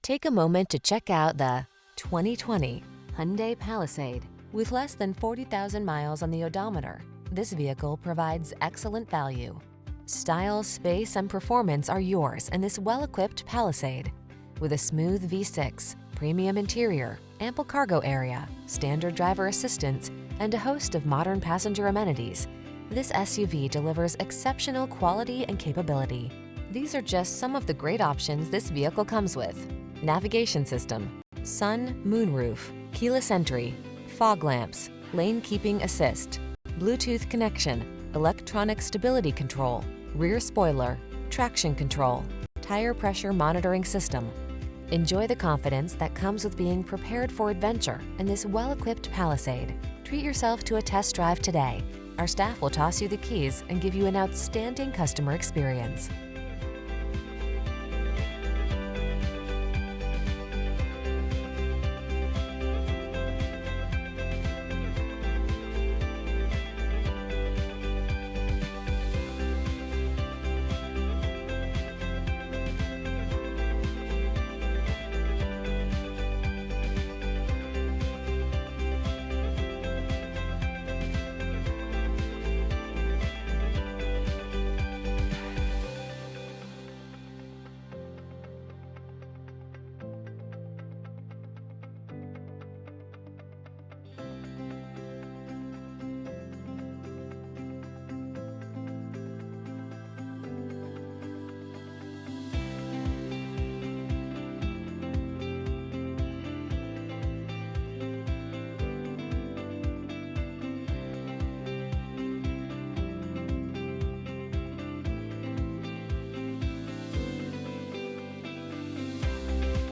Take a moment to check out the 2020 Hyundai Palisade. With less than 40,000 miles on the odometer, this vehicle provides excellent value. Style, space, and performance are yours in this well-equipped Palisade. With a smooth V6, premium interior, ample cargo area, standard driver assistance, and a host of modern passenger amenities, this SUV delivers exceptional quality and capability. These are just some of the great options this vehicle comes with: navigation system, sun, moonroof, keyless entry, fog lamps, lane keeping assist, Bluetooth connection, electronic stability control, rear spoiler, traction control, tire pressure monitoring system. Enjoy the confidence that comes with being prepared for adventure in this well-equipped Palisade. Treat yourself to a test drive today. Our staff will toss you the keys and give you an outstanding customer experience.